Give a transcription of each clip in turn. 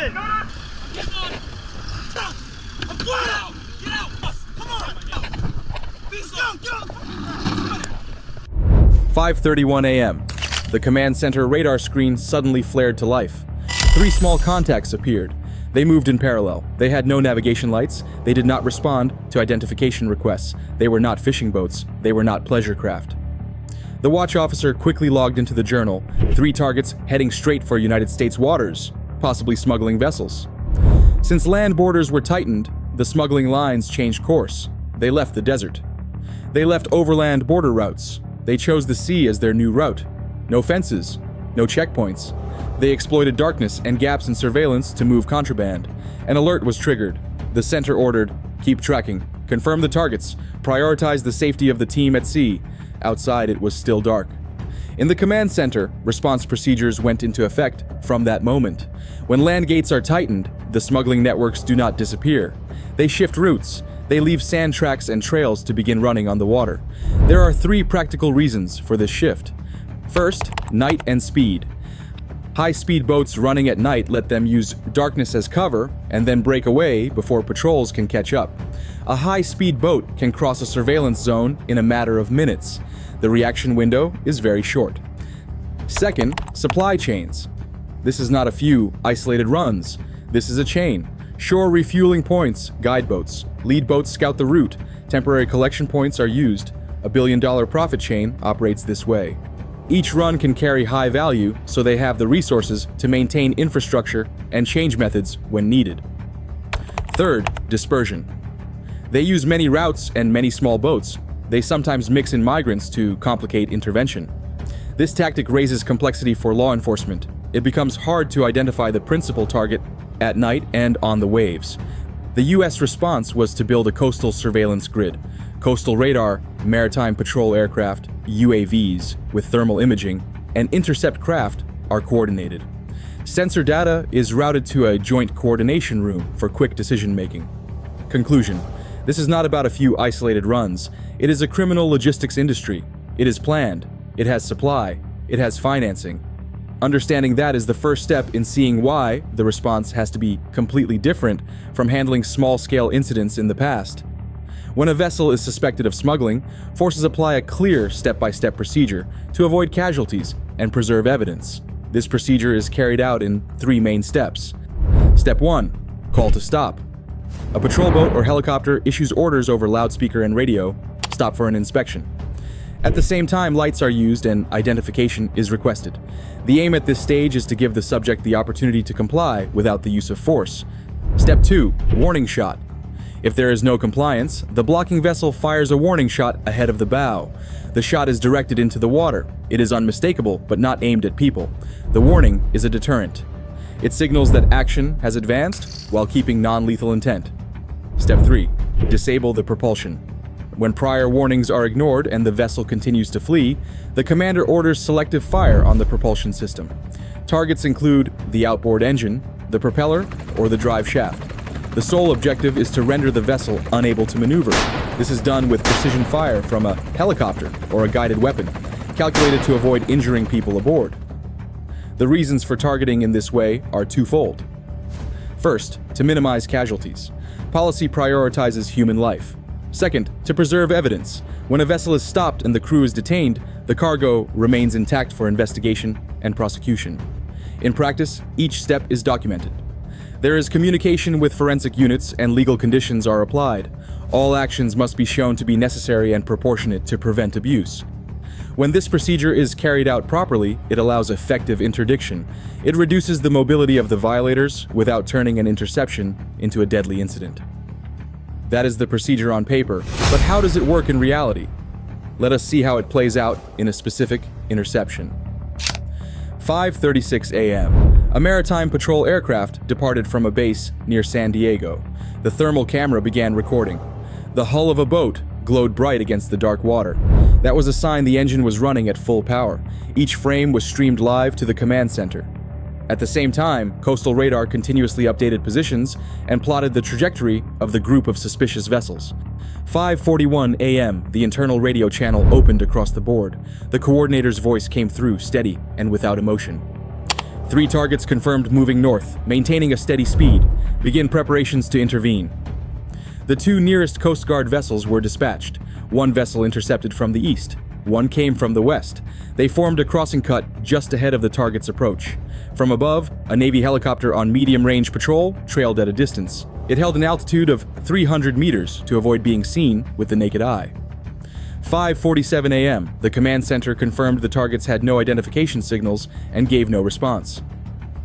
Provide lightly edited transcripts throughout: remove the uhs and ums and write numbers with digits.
in! Get on! I'm going out! Get out! Come on! Get out! 5:31 a.m. The command center radar screen suddenly flared to life. 3 small contacts appeared. They moved in parallel. They had no navigation lights. They did not respond to identification requests. They were not fishing boats. They were not pleasure craft. The watch officer quickly logged into the journal. 3 targets heading straight for United States waters, possibly smuggling vessels. Since land borders were tightened, the smuggling lines changed course. They left the desert. They left overland border routes. They chose the sea as their new route. No fences, no checkpoints. They exploited darkness and gaps in surveillance to move contraband. An alert was triggered. The center ordered, keep tracking, confirm the targets, prioritize the safety of the team at sea. Outside, it was still dark. In the command center, response procedures went into effect from that moment. When land gates are tightened, the smuggling networks do not disappear. They shift routes. They leave sand tracks and trails to begin running on the water. There are 3 practical reasons for this shift. First, night and speed. High-speed boats running at night let them use darkness as cover and then break away before patrols can catch up. A high-speed boat can cross a surveillance zone in a matter of minutes. The reaction window is very short. Second, supply chains. This is not a few isolated runs. This is a chain. Shore refueling points guide boats. Lead boats scout the route. Temporary collection points are used. A billion-dollar profit chain operates this way. Each run can carry high value, so they have the resources to maintain infrastructure and change methods when needed. Third, dispersion. They use many routes and many small boats. They sometimes mix in migrants to complicate intervention. This tactic raises complexity for law enforcement. It becomes hard to identify the principal target at night and on the waves. The U.S. response was to build a coastal surveillance grid. Coastal radar, maritime patrol aircraft, UAVs with thermal imaging, and intercept craft are coordinated. Sensor data is routed to a joint coordination room for quick decision-making. Conclusion: this is not about a few isolated runs. It is a criminal logistics industry. It is planned. It has supply. It has financing. Understanding that is the first step in seeing why the response has to be completely different from handling small-scale incidents in the past. When a vessel is suspected of smuggling, forces apply a clear step-by-step procedure to avoid casualties and preserve evidence. This procedure is carried out in 3 main steps. Step 1. Call to stop. A patrol boat or helicopter issues orders over loudspeaker and radio, stop for an inspection. At the same time, lights are used and identification is requested. The aim at this stage is to give the subject the opportunity to comply without the use of force. Step 2. Warning shot. If there is no compliance, the blocking vessel fires a warning shot ahead of the bow. The shot is directed into the water. It is unmistakable, but not aimed at people. The warning is a deterrent. It signals that action has advanced while keeping non-lethal intent. Step 3. Disable the propulsion. When prior warnings are ignored and the vessel continues to flee, the commander orders selective fire on the propulsion system. Targets include the outboard engine, the propeller, or the drive shaft. The sole objective is to render the vessel unable to maneuver. This is done with precision fire from a helicopter or a guided weapon, calculated to avoid injuring people aboard. The reasons for targeting in this way are twofold. First, to minimize casualties. Policy prioritizes human life. Second, to preserve evidence. When a vessel is stopped and the crew is detained, the cargo remains intact for investigation and prosecution. In practice, each step is documented. There is communication with forensic units and legal conditions are applied. All actions must be shown to be necessary and proportionate to prevent abuse. When this procedure is carried out properly, it allows effective interdiction. It reduces the mobility of the violators without turning an interception into a deadly incident. That is the procedure on paper, but how does it work in reality? Let us see how it plays out in a specific interception. 5:36 a.m. A maritime patrol aircraft departed from a base near San Diego. The thermal camera began recording. The hull of a boat glowed bright against the dark water. That was a sign the engine was running at full power. Each frame was streamed live to the command center. At the same time, coastal radar continuously updated positions and plotted the trajectory of the group of suspicious vessels. 5:41 a.m., the internal radio channel opened across the board. The coordinator's voice came through, steady and without emotion. 3 targets confirmed moving north, maintaining a steady speed. Begin preparations to intervene. The 2 nearest Coast Guard vessels were dispatched. 1 vessel intercepted from the east. 1 came from the west. They formed a crossing cut just ahead of the target's approach. From above, a Navy helicopter on medium-range patrol trailed at a distance. It held an altitude of 300 meters to avoid being seen with the naked eye. 5:47 a.m., the command center confirmed the targets had no identification signals and gave no response.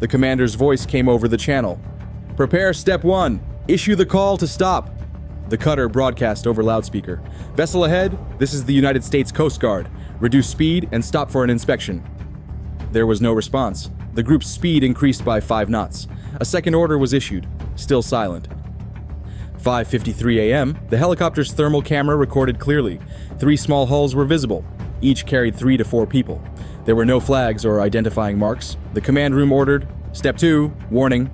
The commander's voice came over the channel. "Prepare Step 1. Issue the call to stop." The cutter broadcast over loudspeaker. "Vessel ahead, this is the United States Coast Guard. Reduce speed and stop for an inspection." There was no response. The group's speed increased by 5 knots. A second order was issued. Still silent. 5:53 a.m., the helicopter's thermal camera recorded clearly. 3 small hulls were visible. Each carried 3 to 4 people. There were no flags or identifying marks. The command room ordered, "Step 2, warning."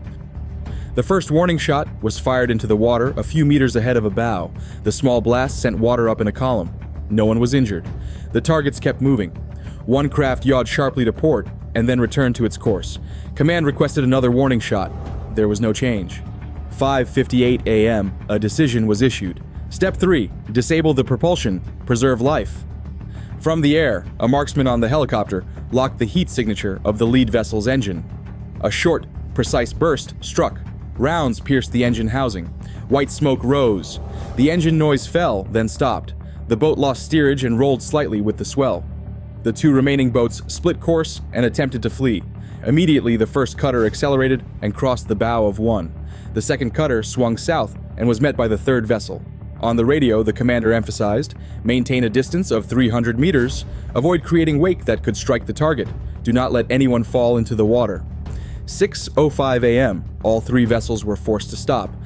The first warning shot was fired into the water a few meters ahead of a bow. The small blast sent water up in a column. No one was injured. The targets kept moving. 1 craft yawed sharply to port and then returned to its course. Command requested another warning shot. There was no change. 5:58 a.m., a decision was issued. Step 3, disable the propulsion, preserve life. From the air, a marksman on the helicopter locked the heat signature of the lead vessel's engine. A short, precise burst struck. Rounds pierced the engine housing. White smoke rose. The engine noise fell, then stopped. The boat lost steerage and rolled slightly with the swell. The 2 remaining boats split course and attempted to flee. Immediately, the first cutter accelerated and crossed the bow of 1. The second cutter swung south and was met by the 3rd vessel. On the radio, the commander emphasized, "Maintain a distance of 300 meters. Avoid creating wake that could strike the target. Do not let anyone fall into the water." 6:05 a.m., all 3 vessels were forced to stop.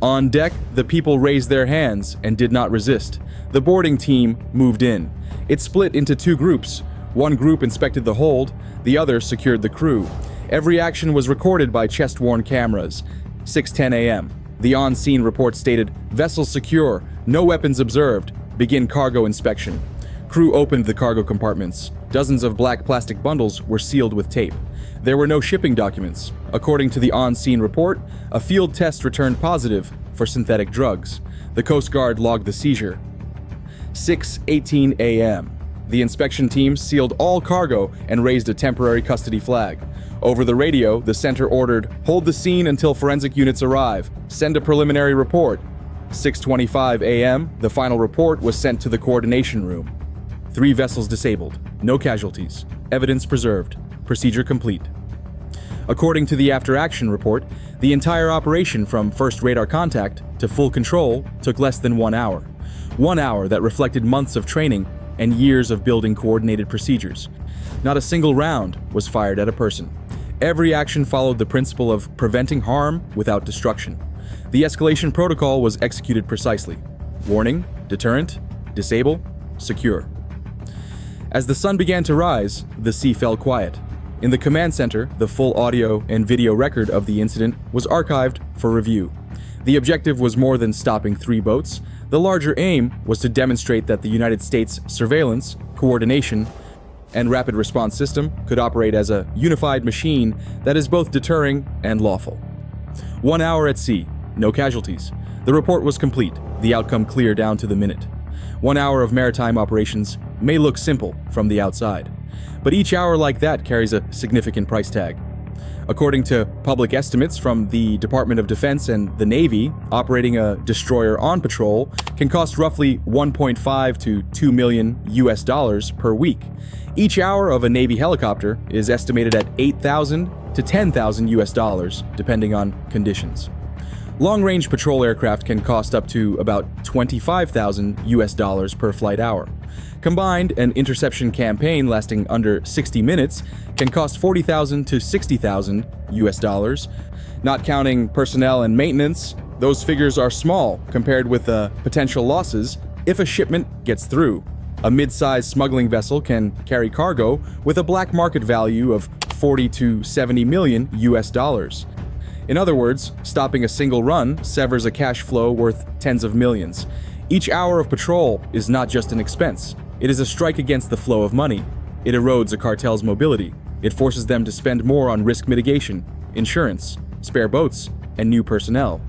On deck, the people raised their hands and did not resist. The boarding team moved in. It split into 2 groups. 1 group inspected the hold, the other secured the crew. Every action was recorded by chest-worn cameras. 6:10 a.m., the on-scene report stated, "Vessel secure, no weapons observed. Begin cargo inspection." Crew opened the cargo compartments. Dozens of black plastic bundles were sealed with tape. There were no shipping documents. According to the on-scene report, a field test returned positive for synthetic drugs. The Coast Guard logged the seizure. 6:18 a.m., the inspection team sealed all cargo and raised a temporary custody flag. Over the radio, the center ordered, "Hold the scene until forensic units arrive. Send a preliminary report." 6:25 a.m., the final report was sent to the coordination room. 3 vessels disabled. No casualties. Evidence preserved. Procedure complete. According to the after-action report, the entire operation from first radar contact to full control took less than 1 hour. 1 hour that reflected months of training and years of building coordinated procedures. Not a single round was fired at a person. Every action followed the principle of preventing harm without destruction. The escalation protocol was executed precisely. Warning, deterrent, disable, secure. As the sun began to rise, the sea fell quiet. In the command center, the full audio and video record of the incident was archived for review. The objective was more than stopping 3 boats. The larger aim was to demonstrate that the United States surveillance, coordination, and rapid response system could operate as a unified machine that is both deterring and lawful. 1 hour at sea, no casualties. The report was complete, the outcome clear down to the minute. 1 hour of maritime operations may look simple from the outside, but each hour like that carries a significant price tag. According to public estimates from the Department of Defense and the Navy, operating a destroyer on patrol can cost roughly $1.5 to $2 million per week. Each hour of a Navy helicopter is estimated at $8,000 to $10,000, depending on conditions. Long-range patrol aircraft can cost up to about $25,000 per flight hour. Combined, an interception campaign lasting under 60 minutes can cost $40,000 to $60,000. Not counting personnel and maintenance, those figures are small compared with the potential losses if a shipment gets through. A mid-sized smuggling vessel can carry cargo with a black market value of $40 to $70 million. In other words, stopping a single run severs a cash flow worth tens of millions. Each hour of patrol is not just an expense. It is a strike against the flow of money. It erodes a cartel's mobility. It forces them to spend more on risk mitigation, insurance, spare boats, and new personnel.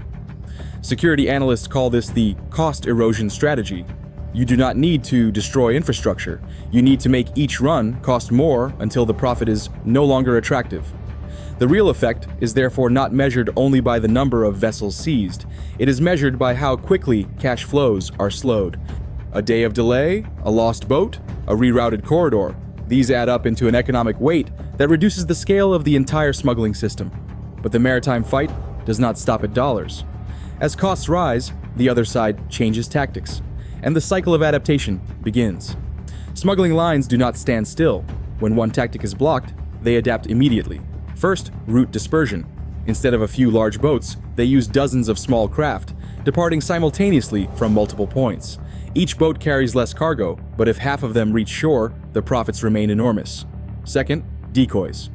Security analysts call this the cost erosion strategy. You do not need to destroy infrastructure. You need to make each run cost more until the profit is no longer attractive. The real effect is therefore not measured only by the number of vessels seized. It is measured by how quickly cash flows are slowed. A day of delay, a lost boat, a rerouted corridor. These add up into an economic weight that reduces the scale of the entire smuggling system. But the maritime fight does not stop at dollars. As costs rise, the other side changes tactics, and the cycle of adaptation begins. Smuggling lines do not stand still. When one tactic is blocked, they adapt immediately. First, route dispersion. Instead of a few large boats, they use dozens of small craft, departing simultaneously from multiple points. Each boat carries less cargo, but if half of them reach shore, the profits remain enormous. Second, decoys.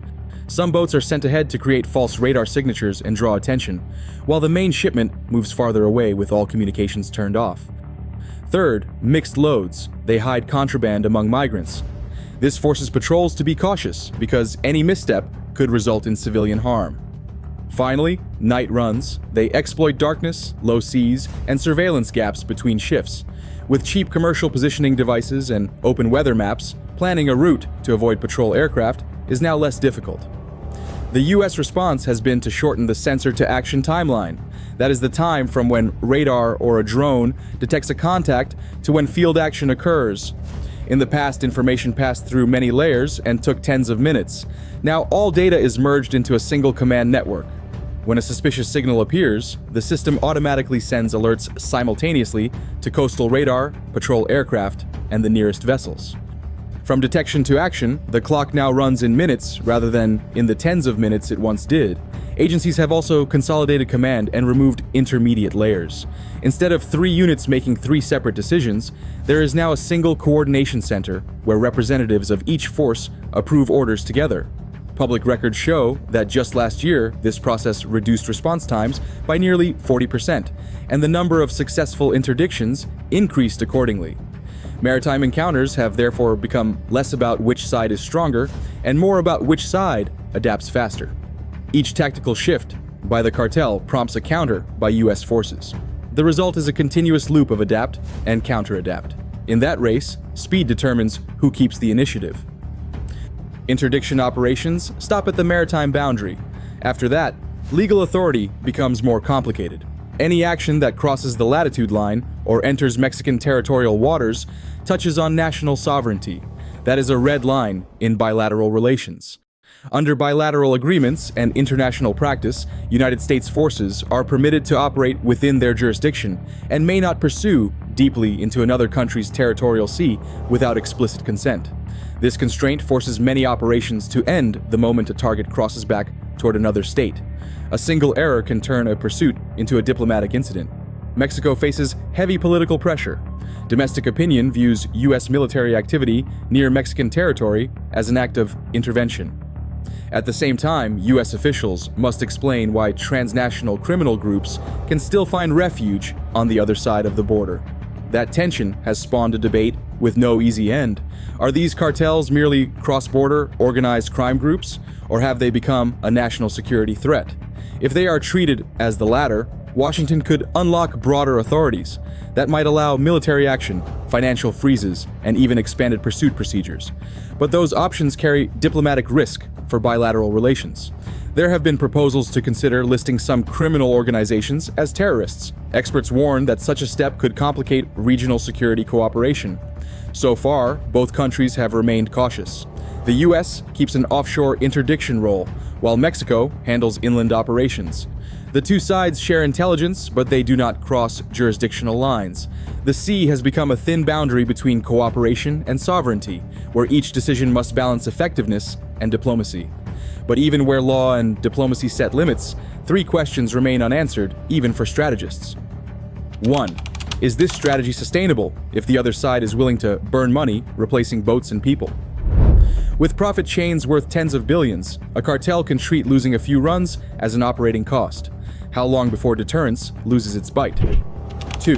Some boats are sent ahead to create false radar signatures and draw attention, while the main shipment moves farther away with all communications turned off. Third, mixed loads. They hide contraband among migrants. This forces patrols to be cautious because any misstep could result in civilian harm. Finally, night runs. They exploit darkness, low seas, and surveillance gaps between shifts. With cheap commercial positioning devices and open weather maps, planning a route to avoid patrol aircraft is now less difficult. The US response has been to shorten the sensor-to-action timeline. That is the time from when radar or a drone detects a contact to when field action occurs. In the past, information passed through many layers and took tens of minutes. Now all data is merged into a single command network. When a suspicious signal appears, the system automatically sends alerts simultaneously to coastal radar, patrol aircraft, and the nearest vessels. From detection to action, the clock now runs in minutes rather than in the tens of minutes it once did. Agencies have also consolidated command and removed intermediate layers. Instead of 3 units making 3 separate decisions, there is now a single coordination center where representatives of each force approve orders together. Public records show that just last year, this process reduced response times by nearly 40%, and the number of successful interdictions increased accordingly. Maritime encounters have therefore become less about which side is stronger and more about which side adapts faster. Each tactical shift by the cartel prompts a counter by US forces. The result is a continuous loop of adapt and counter-adapt. In that race, speed determines who keeps the initiative. Interdiction operations stop at the maritime boundary. After that, legal authority becomes more complicated. Any action that crosses the latitude line or enters Mexican territorial waters touches on national sovereignty. That is a red line in bilateral relations. Under bilateral agreements and international practice, United States forces are permitted to operate within their jurisdiction and may not pursue deeply into another country's territorial sea without explicit consent. This constraint forces many operations to end the moment a target crosses back toward another state. A single error can turn a pursuit into a diplomatic incident. Mexico faces heavy political pressure. Domestic opinion views US military activity near Mexican territory as an act of intervention. At the same time, US officials must explain why transnational criminal groups can still find refuge on the other side of the border. That tension has spawned a debate with no easy end. Are these cartels merely cross-border organized crime groups, or have they become a national security threat? If they are treated as the latter, Washington could unlock broader authorities that might allow military action, financial freezes, and even expanded pursuit procedures. But those options carry diplomatic risk for bilateral relations. There have been proposals to consider listing some criminal organizations as terrorists. Experts warn that such a step could complicate regional security cooperation. So far, both countries have remained cautious. The US keeps an offshore interdiction role, while Mexico handles inland operations. The two sides share intelligence, but they do not cross jurisdictional lines. The sea has become a thin boundary between cooperation and sovereignty, where each decision must balance effectiveness and diplomacy. But even where law and diplomacy set limits, 3 questions remain unanswered, even for strategists. 1. Is this strategy sustainable if the other side is willing to burn money, replacing boats and people? With profit chains worth tens of billions, a cartel can treat losing a few runs as an operating cost. How long before deterrence loses its bite? 2.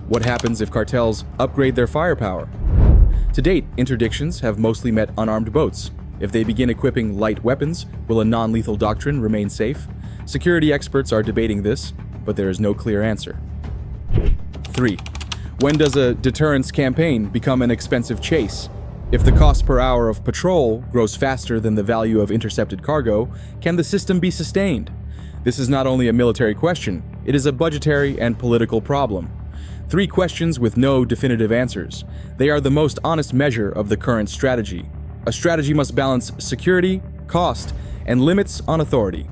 What happens if cartels upgrade their firepower? To date, interdictions have mostly met unarmed boats. If they begin equipping light weapons, will a non-lethal doctrine remain safe? Security experts are debating this, but there is no clear answer. 3. When does a deterrence campaign become an expensive chase? If the cost per hour of patrol grows faster than the value of intercepted cargo, can the system be sustained? This is not only a military question, it is a budgetary and political problem. 3 questions with no definitive answers. They are the most honest measure of the current strategy. A strategy must balance security, cost, and limits on authority.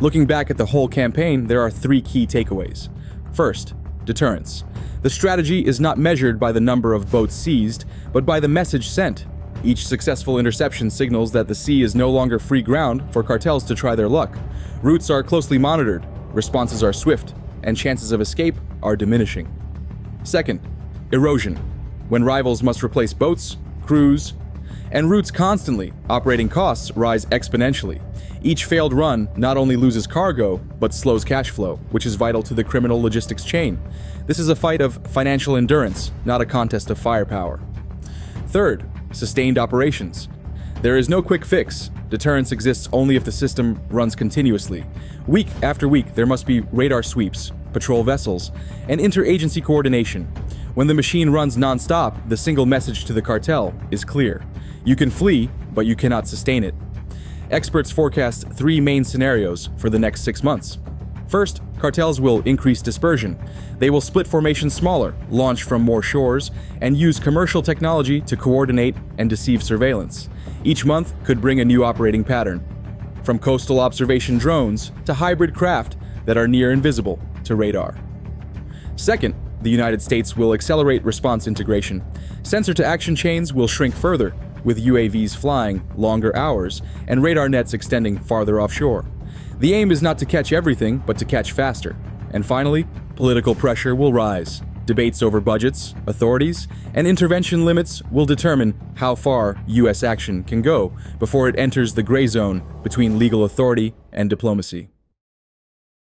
Looking back at the whole campaign, there are 3 key takeaways. First, deterrence. The strategy is not measured by the number of boats seized, but by the message sent. Each successful interception signals that the sea is no longer free ground for cartels to try their luck. Routes are closely monitored, responses are swift, and chances of escape are diminishing. Second, erosion. When rivals must replace boats, crews, and routes constantly, operating costs rise exponentially. Each failed run not only loses cargo, but slows cash flow, which is vital to the criminal logistics chain. This is a fight of financial endurance, not a contest of firepower. Third, sustained operations. There is no quick fix. Deterrence exists only if the system runs continuously. Week after week, there must be radar sweeps, patrol vessels, and interagency coordination. When the machine runs non-stop, the single message to the cartel is clear. You can flee, but you cannot sustain it. Experts forecast 3 main scenarios for the next 6 months. First, cartels will increase dispersion. They will split formations smaller, launch from more shores, and use commercial technology to coordinate and deceive surveillance. Each month could bring a new operating pattern, from coastal observation drones to hybrid craft that are near invisible to radar. Second, the United States will accelerate response integration. Sensor-to-action chains will shrink further, with UAVs flying longer hours and radar nets extending farther offshore. The aim is not to catch everything, but to catch faster. And finally, political pressure will rise. Debates over budgets, authorities, and intervention limits will determine how far U.S. action can go before it enters the gray zone between legal authority and diplomacy.